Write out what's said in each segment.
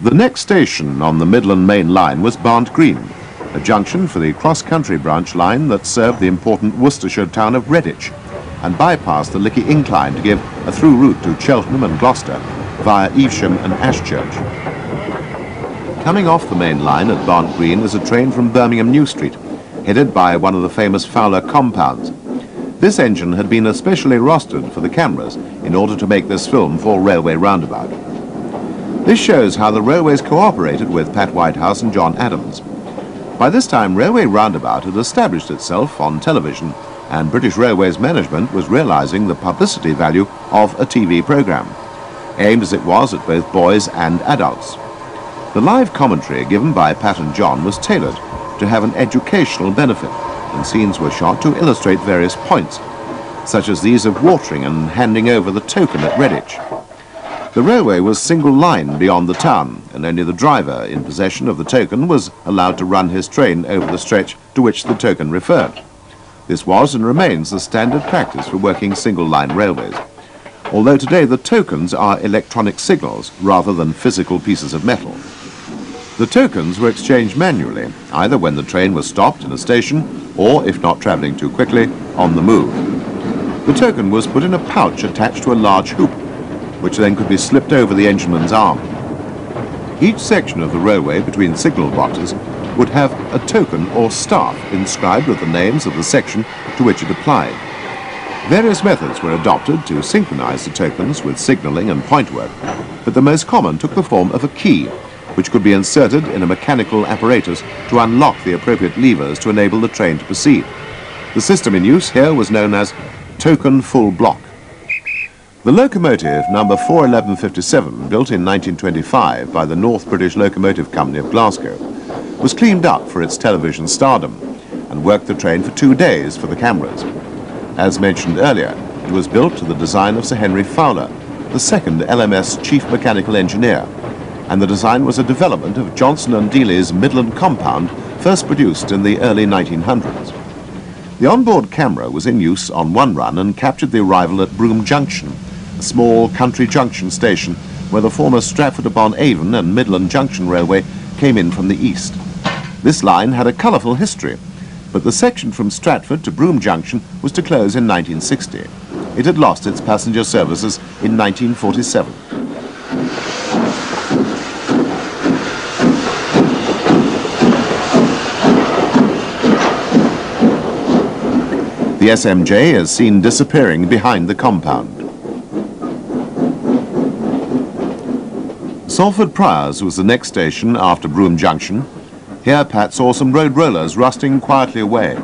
The next station on the Midland Main Line was Barnt Green, a junction for the cross-country branch line that served the important Worcestershire town of Redditch and bypassed the Lickey Incline to give a through route to Cheltenham and Gloucester via Evesham and Ashchurch. Coming off the main line at Barnt Green is a train from Birmingham New Street, headed by one of the famous Fowler compounds. This engine had been especially rostered for the cameras in order to make this film for Railway Roundabout. This shows how the railways cooperated with Pat Whitehouse and John Adams. By this time, Railway Roundabout had established itself on television, and British Railways management was realizing the publicity value of a TV program, aimed as it was at both boys and adults. The live commentary given by Pat and John was tailored to have an educational benefit, and scenes were shot to illustrate various points, such as these of watering and handing over the token at Redditch. The railway was single line beyond the town, and only the driver in possession of the token was allowed to run his train over the stretch to which the token referred. This was and remains the standard practice for working single-line railways, although today the tokens are electronic signals rather than physical pieces of metal. The tokens were exchanged manually, either when the train was stopped in a station or, if not travelling too quickly, on the move. The token was put in a pouch attached to a large hoop, which then could be slipped over the engineman's arm. Each section of the railway between signal boxes would have a token or staff inscribed with the names of the section to which it applied. Various methods were adopted to synchronize the tokens with signalling and point work, but the most common took the form of a key, which could be inserted in a mechanical apparatus to unlock the appropriate levers to enable the train to proceed. The system in use here was known as token full block. The locomotive number 41157, built in 1925 by the North British Locomotive Company of Glasgow, was cleaned up for its television stardom and worked the train for 2 days for the cameras. As mentioned earlier, it was built to the design of Sir Henry Fowler, the second LMS chief mechanical engineer, and the design was a development of Johnson & Dealey's Midland compound, first produced in the early 1900s. The onboard camera was in use on one run and captured the arrival at Broome Junction, a small country junction station where the former Stratford-upon-Avon and Midland Junction Railway came in from the east. This line had a colourful history, but the section from Stratford to Broome Junction was to close in 1960. It had lost its passenger services in 1947. The SMJ is seen disappearing behind the compound. Salford Priors was the next station after Broome Junction. Here Pat saw some road rollers rusting quietly away.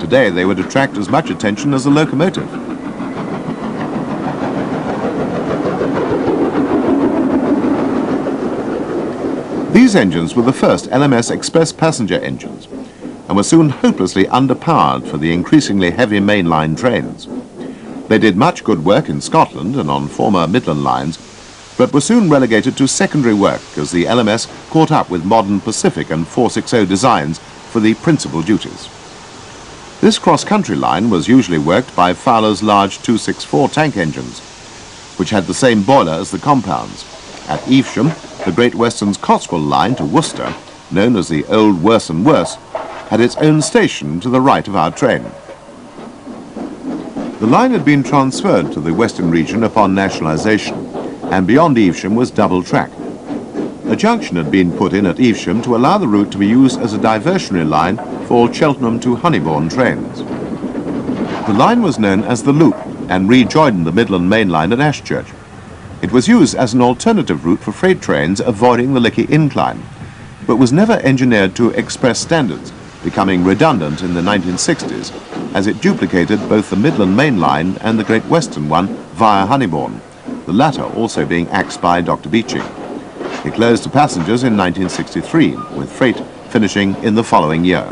Today they would attract as much attention as a locomotive. These engines were the first LMS express passenger engines and were soon hopelessly underpowered for the increasingly heavy mainline trains. They did much good work in Scotland and on former Midland lines, but were soon relegated to secondary work as the LMS caught up with modern Pacific and 460 designs for the principal duties. This cross-country line was usually worked by Fowler's large 264 tank engines, which had the same boiler as the compounds. At Evesham, the Great Western's Cotswold line to Worcester, known as the Old Worse and Worse, had its own station to the right of our train. The line had been transferred to the Western region upon nationalisation, and beyond Evesham was double track. A junction had been put in at Evesham to allow the route to be used as a diversionary line for Cheltenham to Honeybourne trains. The line was known as the Loop and rejoined the Midland Main Line at Ashchurch. It was used as an alternative route for freight trains avoiding the Lickey Incline, but was never engineered to express standards, becoming redundant in the 1960s as it duplicated both the Midland Main Line and the Great Western one via Honeybourne, the latter also being axed by Dr. Beeching. It closed to passengers in 1963, with freight finishing in the following year.